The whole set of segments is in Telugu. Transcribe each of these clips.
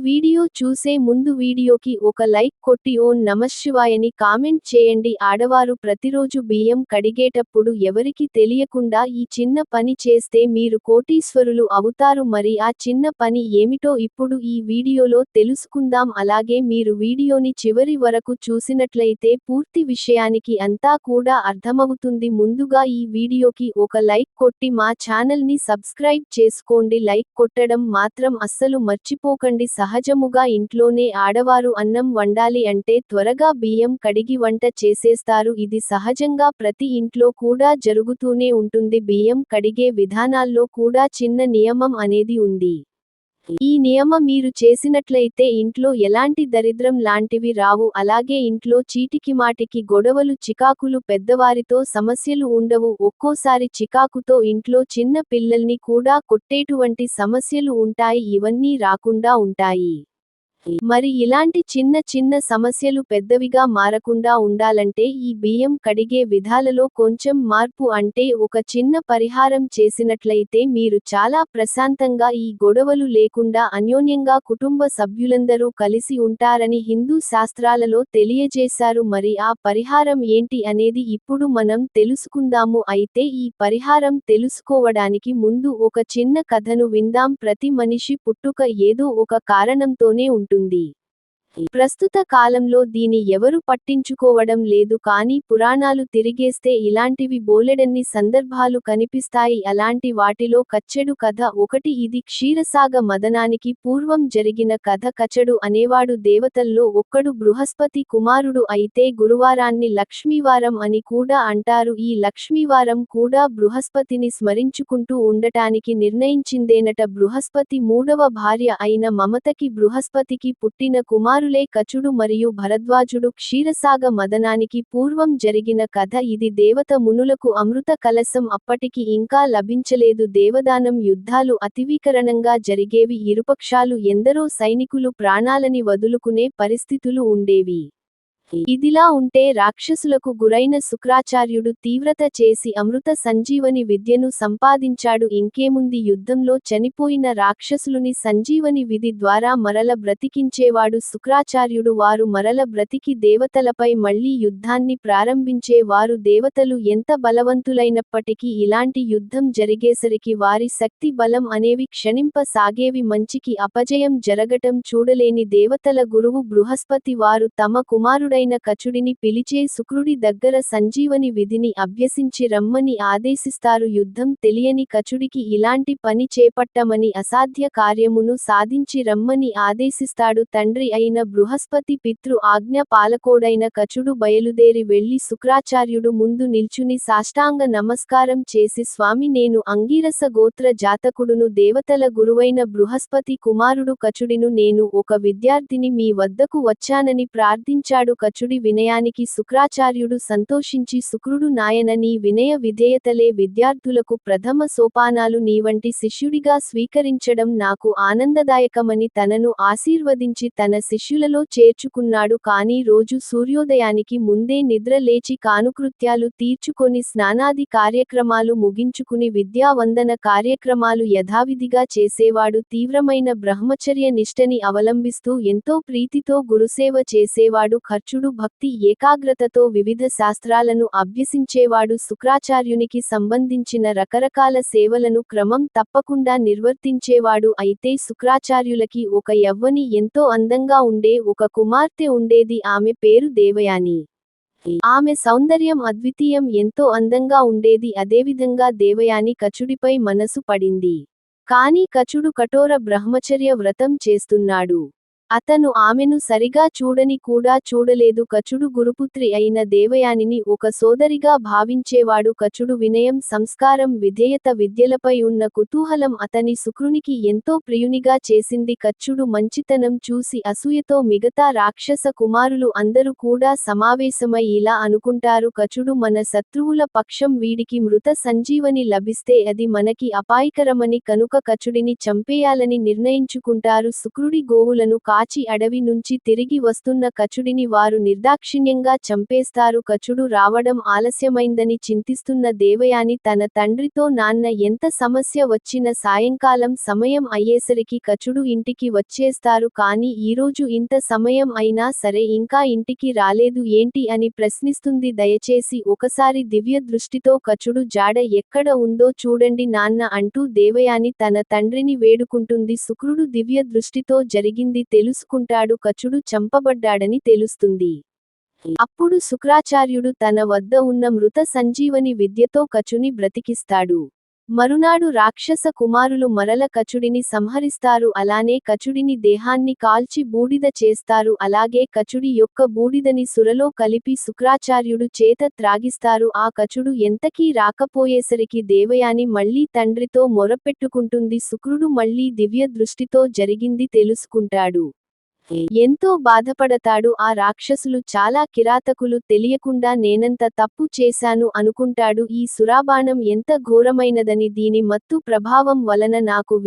వీడియో చూసే ముందు వీడియోకి ఒక లైక్ కొట్టి ఓం నమఃశివాయని కామెంట్ చేయండి. ఆడవారు ప్రతిరోజు బియ్యం కడిగేటప్పుడు ఎవరికి తెలియకుండా ఈ చిన్న పని చేస్తే మీరు కోటీశ్వరులు అవుతారు. మరి ఆ చిన్న పని ఏమిటో ఇప్పుడు ఈ వీడియోలో తెలుసుకుందాం. అలాగే మీరు వీడియోని చివరి వరకు చూసినట్లయితే పూర్తి విషయానికి అంతా కూడా అర్థమవుతుంది. ముందుగా ఈ వీడియోకి ఒక లైక్ కొట్టి మా ఛానల్ ని సబ్స్క్రైబ్ చేసుకోండి. లైక్ కొట్టడం మాత్రం అస్సలు మర్చిపోకండి. సహజముగా ఇంట్లోనే ఆడవారు అన్నం వండాలి అంటే త్వరగా బియ్యం కడిగి వంట చేసేస్తారు. ఇది సహజంగా ప్రతి ఇంట్లో కూడా జరుగుతూనే ఉంటుంది. బియ్యం కడిగే విధానాల్లో కూడా చిన్న నియమం అనేది ఉంది. ఈ నియమం మీరు చేసినట్లయితే ఇంట్లో ఎలాంటి దరిద్రం లాంటివి రావు. అలాగే ఇంట్లో చీటికిమాటికి గొడవలు చికాకులు పెద్దవారితో సమస్యలు ఉండవు. ఒక్కోసారి చికాకుతో ఇంట్లో చిన్న పిల్లల్ని కూడా కొట్టేటువంటి సమస్యలు ఉంటాయి. ఇవన్నీ రాకుండా ఉంటాయి. మరి ఇలాంటి చిన్న చిన్న సమస్యలు పెద్దవిగా మారకుండా ఉండాలంటే ఈ బియ్యం కడిగే విధాలలో కొంచెం మార్పు అంటే ఒక చిన్న పరిహారం చేసినట్లయితే మీరు చాలా ప్రశాంతంగా ఈ గొడవలు లేకుండా అన్యోన్యంగా కుటుంబ సభ్యులందరూ కలిసి ఉంటారని హిందూ శాస్త్రాలలో తెలియజేశారు. మరి ఆ పరిహారం ఏంటి అనేది ఇప్పుడు మనం తెలుసుకుందాము. అయితే ఈ పరిహారం తెలుసుకోవడానికి ముందు ఒక చిన్న కథను విందాం. ప్రతి మనిషి పుట్టుక ఏదో ఒక కారణంతోనే ఉంటుంది. ప్రస్తుత కాలంలో దీని ఎవరు పట్టించుకోవడం లేదు. కానీ పురాణాలు తిరిగేస్తే ఇలాంటివి బోలెడన్ని సందర్భాలు కనిపిస్తాయి. అలాంటి వాటిలో కచ్చెడు కథ ఒకటి. ఇది క్షీరసాగ మదనానికి పూర్వం జరిగిన కథ. కచడు అనేవాడు దేవతల్లో ఒక్కడు, బృహస్పతి కుమారుడు. అయితే గురువారాన్ని లక్ష్మీవారం అని కూడా అంటారు. ఈ లక్ష్మీవారం కూడా బృహస్పతిని స్మరించుకుంటూ ఉండటానికి నిర్ణయించిందేనట. బృహస్పతి మూడవ భార్య అయిన మమతకి బృహస్పతికి పుట్టిన కుమారులే కచుడు మరియు భరద్వాజుడు. క్షీరసాగ మదనానికి పూర్వం జరిగిన కథ ఇది. దేవత మునులకు అమృత కలశం అప్పటికి ఇంకా లభించలేదు. దేవదానం యుద్ధాలు అతివికరణంగా జరిగేవి. ఇరుపక్షాలు ఎందరో సైనికులు ప్రాణాలని వదులుకునే పరిస్థితులు ఉండేవి. ఇదిలా ఉంటే రాక్షసులకు గురైన శుక్రాచార్యుడు తీవ్రత చేసి అమృత సంజీవని విద్యను సంపాదించాడు. ఇంకేముంది, యుద్ధంలో చనిపోయిన రాక్షసులుని సంజీవని విధి ద్వారా మరల బ్రతికించేవాడు శుక్రాచార్యుడు. వారు మరల బ్రతికి దేవతలపై మళ్లీ యుద్ధాన్ని ప్రారంభించే వారు. దేవతలు ఎంత బలవంతులైనప్పటికీ ఇలాంటి యుద్ధం జరిగేసరికి వారి శక్తి బలం అనేవి క్షణింప సాగేవి. మంచికి అపజయం జరగటం చూడలేని దేవతల గురువు బృహస్పతి వారు తమ కుమారుడైన కచుడిని పిలిచే శుక్రుడి దగ్గర సంజీవని విధిని అభ్యసించి రమ్మని ఆదేశిస్తారు. యుద్ధం తెలియని కచుడికి ఇలాంటి పని చేపట్టమని, అసాధ్య కార్యమును సాధించి రమ్మని ఆదేశిస్తాడు. తండ్రి అయిన బృహస్పతి పితృ ఆజ్ఞ పాలకోడైన కచుడు బయలుదేరి వెళ్లి శుక్రాచార్యుడు ముందు నిల్చుని సాష్టాంగ నమస్కారం చేసి, స్వామి, నేను అంగీరస గోత్ర జాతకుడును, దేవతల గురువైన బృహస్పతి కుమారుడు కచుడిను. నేను ఒక విద్యార్థిని మీ వద్దకు వచ్చానని ప్రార్థించాడు. కచుడి వినయానికి శుక్రాచార్యుడు సంతోషించి, శుక్రుడు, నాయన, నీ వినయ విధేయతలే విద్యార్థులకు ప్రథమ సోపానాలు. నీవంటి శిష్యుడిగా స్వీకరించడం నాకు ఆనందదాయకమని తనను ఆశీర్వదించి తన శిష్యులలో చేర్చుకున్నాడు. కానీ రోజు సూర్యోదయానికి ముందే నిద్ర లేచి కానుకృత్యాలు తీర్చుకొని స్నానాది కార్యక్రమాలు ముగించుకుని విద్యావందన కార్యక్రమాలు యథావిధిగా చేసేవాడు. తీవ్రమైన బ్రహ్మచర్య నిష్టని అవలంబిస్తూ ఎంతో ప్రీతితో గురుసేవ చేసేవాడు. ఖర్చుడు భక్తి ఏకాగ్రతతో వివిధ శాస్త్రాలను అభ్యసించేవాడు. శుక్రాచార్యునికి సంబంధించిన రకరకాల సేవలను క్రమం తప్పకుండా నిర్వర్తించేవాడు. అయితే శుక్రాచార్యులకి ఒక యవ్వని, ఎంతో అందంగా ఉండే ఒక కుమార్తె ఉండేది. ఆమె పేరు దేవయాని. ఆమె సౌందర్యం అద్వితీయం, ఎంతో అందంగా ఉండేది. అదేవిధంగా దేవయాని కచుడిపై మనసు పడింది. కానీ కచుడు కఠోర బ్రహ్మచర్య వ్రతం చేస్తున్నాడు. అతను ఆమెను సరిగా చూడని కూడా చూడలేదు. కచుడు గురుపుత్రి అయిన దేవయానిని ఒక సోదరిగా భావించేవాడు. కచుడు వినయం, సంస్కారం, విధేయత, విద్యలపై ఉన్న కుతూహలం అతని శుక్రునికి ఎంతో ప్రియునిగా చేసింది. కచుడు మంచితనం చూసి అసూయతో మిగతా రాక్షస కుమారులు అందరూ కూడా సమావేశమై ఇలా అనుకుంటారు, కచుడు మన శత్రువుల పక్షం, వీడికి మృత సంజీవని లభిస్తే అది మనకి అపాయకరమని. కనుక కచుడిని చంపేయాలని నిర్ణయించుకుంటారు. శుక్రుడి గోవులను పాచి అడవి నుంచి తిరిగి వస్తున్న కచుడిని వారు నిర్దాక్షిణ్యంగా చంపేస్తారు. కచుడు రావడం ఆలస్యమైందని చింతిస్తున్న దేవయాని తన తండ్రితో నాన్న ఎంత సమస్య వచ్చిన సాయంకాలం సమయం అయ్యేసరికి కచుడు ఇంటికి వచ్చేస్తారు. కానీ ఈరోజు ఇంత సమయం అయినా సరే ఇంకా ఇంటికి రాలేదు ఏంటి అని ప్రశ్నిస్తుంది. దయచేసి ఒకసారి దివ్య దృష్టితో కచుడు జాడ ఎక్కడ ఉందో చూడండి నాన్న అంటూ దేవయాని తన తండ్రిని వేడుకుంటుంది. శుక్రుడు దివ్య దృష్టితో జరిగింది తెలుసుకుంటాడు. కచుడు చంపబడ్డాడని తెలుస్తుంది. అప్పుడు శుక్రాచార్యుడు తన వద్ద ఉన్న మృత సంజీవని విద్యతో కచుని బ్రతికిస్తాడు. మరునాడు రాక్షస కుమారులు మరల కచుడిని సంహరిస్తారు. అలానే కచుడిని దేహాన్ని కాల్చి బూడిద చేస్తారు. అలాగే కచుడి యొక్క బూడిదని సురలో కలిపి శుక్రాచార్యుడు చేత త్రాగిస్తారు. ఆ కచుడు ఎంతకీ రాకపోయేసరికి దేవయాని మళ్లీ తండ్రితో మొరపెట్టుకుంటుంది. శుక్రుడు మళ్లీ దివ్య దృష్టితో జరిగింది తెలుసుకుంటాడు. ఎంతో బాధపడతాడు. ఆ రాక్షసులు చాలా కిరాతకులు, తెలియకుండా నేనంత తప్పు చేశాను అనుకుంటాడు. ఈ సురాబాణం ఎంత ఘోరమైనదని, దీని మత్తు ప్రభావం వలన నాకు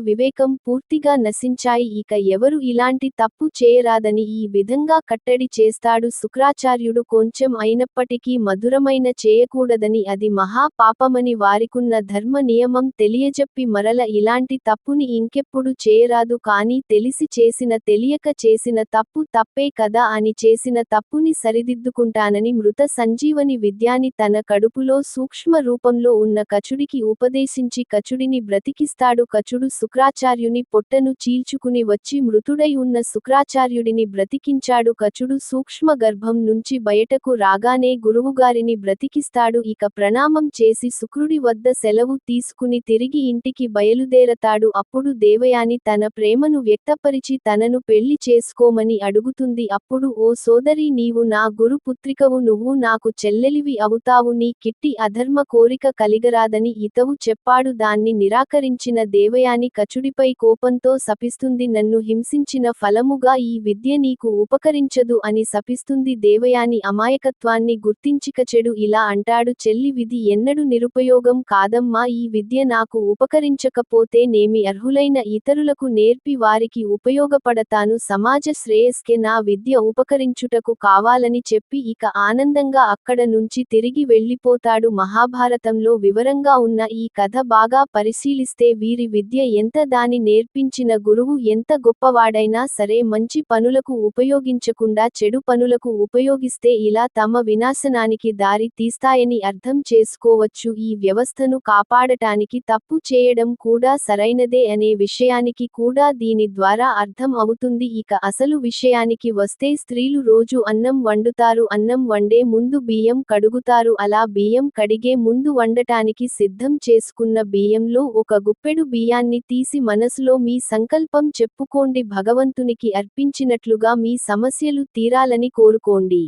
వివేకం పూర్తిగా నశించాయి. ఇక ఎవరు ఇలాంటి తప్పు చేయరాదని ఈ విధంగా కట్టడి చేస్తాడు. శుక్రాచార్యుడు కొంచెం అయినప్పటికీ మధురమైన చేయకూడదని, అది మహా పాపమని వారికున్న ధర్మ నియమం తెలియజెప్పి మరల ఇలాంటి తప్పుని ఇంకెప్పుడు చేయరాదు. కానీ తెలిసి చేసిన తెలియక చేసిన తప్పు తప్పే కదా అని చేసిన తప్పుని సరిదిద్దుకుంటానని మృత సంజీవని విద్యాని తన కడుపులో సూక్ష్మ రూపంలో ఉన్న కచుడికి ఉపదేశించి కచుడిని బ్రతికిస్తాడు. కచుడు శుక్రాచార్యుని పొట్టను చీల్చుకుని వచ్చి మృతుడై ఉన్న శుక్రాచార్యుడిని బ్రతికించాడు. కచుడు సూక్ష్మ గర్భం నుంచి బయటకు రాగానే గురువుగారిని బ్రతికిస్తాడు. ఇక ప్రణామం చేసి శుక్రుడి వద్ద సెలవు తీసుకుని తిరిగి ఇంటికి బయలుదేరతాడు. అప్పుడు దేవయాని తన ప్రేమను వ్యక్తపరిచి తనను పెళ్లి చేసుకోమని అడుగుతుంది. అప్పుడు ఓ సోదరి, నీవు నా గురు పుత్రికవు, నువ్వు నాకు చెల్లెలివి అవుతావు, నీ కిట్టి అధర్మ కోరిక కలిగరాదని ఇతవు చెప్పాడు. దాన్ని నిరాకరించిన దేవయాని కచుడిపై కోపంతో శపిస్తుంది. నన్ను హింసించిన ఫలముగా ఈ విద్య నీకు ఉపకరించదు అని శపిస్తుంది. దేవయాని అమాయకత్వాన్ని గుర్తించి కచుడు ఇలా అంటాడు, చెల్లి, విధి ఎన్నడు నిరుపయోగం కాదమ్మా. ఈ విద్య నాకు ఉపకరించకపోతే నేమి అర్హులైన ఇతరులకు నేర్పి వారికి ఉపయోగపడతాను. సమాజ శ్రేయస్కే నా విద్య ఉపకరించుటకు కావాలని చెప్పి ఇక ఆనందంగా అక్కడ నుంచి తిరిగి వెళ్ళిపోతాడు. మహాభారతంలో వివరంగా ఉన్న ఈ కథ బాగా పరిశీలిస్తే వీరి విద్య ఎంత, దాని నేర్పించిన గురువు ఎంత గొప్పవాడైనా సరే మంచి పనులకు ఉపయోగించకుండా చెడు పనులకు ఉపయోగిస్తే ఇలా తమ వినాశనానికి దారి తీస్తాయని అర్థం చేసుకోవచ్చు. ఈ వ్యవస్థను కాపాడటానికి తప్పు చేయడం కూడా సరైనదే అనే విషయానికి కూడా దీని ద్వారా అర్థం అవుతుంది. ఇక అసలు విషయానికి వస్తే స్త్రీలు రోజు అన్నం వండుతారు. అన్నం వండే ముందు బియ్యం కడుగుతారు. అలా బియ్యం కడిగే ముందు వండటానికి సిద్ధం చేసుకున్న బియ్యంలో ఒక గుప్పెడు బియ్యాన్ని తీసి మనసులో మీ సంకల్పం చెప్పుకోండి. భగవంతునికి అర్పించినట్లుగా మీ సమస్యలు తీరాలని కోరుకోండి.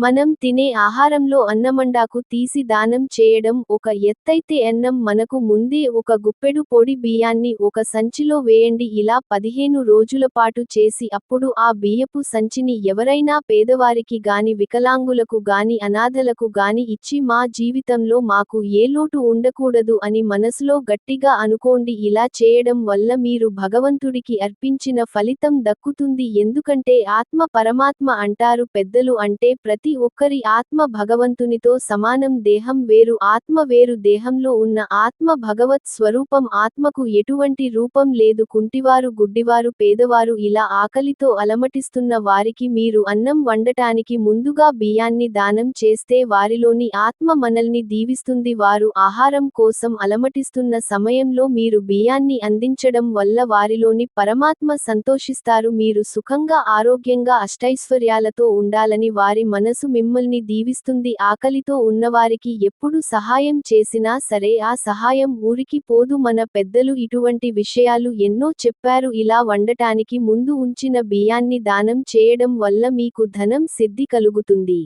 మనం తినే ఆహారంలో అన్నమండాకు తీసి దానం చేయడం ఒక ఎత్తైతే అన్నం మనకు ముందే ఒక గుప్పెడు పొడి బియ్యాన్ని ఒక సంచిలో వేయండి. ఇలా 15 రోజుల పాటు చేసి అప్పుడు ఆ బియ్యపు సంచిని ఎవరైనా పేదవారికి గాని, వికలాంగులకు గాని, అనాథలకు గాని ఇచ్చి మా జీవితంలో మాకు ఏ లోటు ఉండకూడదు అని మనసులో గట్టిగా అనుకోండి. ఇలా చేయడం వల్ల మీరు భగవంతుడికి అర్పించిన ఫలితం దక్కుతుంది. ఎందుకంటే ఆత్మ పరమాత్మ అంటారు పెద్దలు. అంటే ప్రతి ఒక్కరి ఆత్మ భగవంతునితో సమానం. దేహం వేరు, ఆత్మ వేరు. దేహంలో ఉన్న ఆత్మ భగవత్ స్వరూపం. ఆత్మకు ఎటువంటి రూపం లేదు. కుంటివారు, గుడ్డివారు, పేదవారు, ఇలా ఆకలితో అలమటిస్తున్న వారికి మీరు అన్నం వండటానికి ముందుగా బియ్యాన్ని దానం చేస్తే వారిలోని ఆత్మ మనల్ని దీవిస్తుంది. వారు ఆహారం కోసం అలమటిస్తున్న సమయంలో మీరు బియ్యాన్ని అందించడం వల్ల వారిలోని పరమాత్మ సంతోషిస్తారు. మీరు సుఖంగా, ఆరోగ్యంగా, అష్టైశ్వర్యాలతో ఉండాలని వారి మనసు మిమ్మల్ని దీవిస్తుంది. ఆకలితో ఉన్నవారికి ఎప్పుడు సహాయం చేసినా సరే ఆ సహాయం ఊరికి పోదు. మన పెద్దలు ఇటువంటి విషయాలు ఎన్నో చెప్పారు. ఇలా వండటానికి ముందు ఉంచిన బియ్యాన్ని దానం చేయడం వల్ల మీకు ధనం సిద్ధి కలుగుతుంది.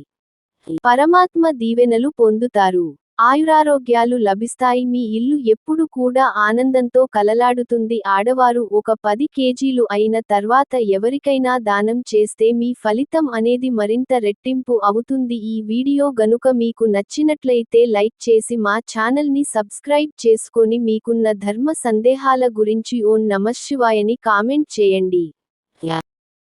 పరమాత్మ దీవెనలు పొందుతారు. ఆయురారోగ్యాలు లభిస్తాయి. మీ ఇల్లు ఎప్పుడు కూడా ఆనందంతో కలలాడుతుంది. ఆడవారు ఒక 10 కేజీలు అయిన తర్వాత ఎవరికైనా దానం చేస్తే మీ ఫలితం అనేది మరింత రెట్టింపు అవుతుంది. ఈ వీడియో గనుక మీకు నచ్చినట్లయితే లైక్ చేసి మా ఛానల్ని సబ్స్క్రైబ్ చేసుకొని మీకున్న ధర్మ సందేహాల గురించి ఓం నమఃశివాయని కామెంట్ చేయండి. యా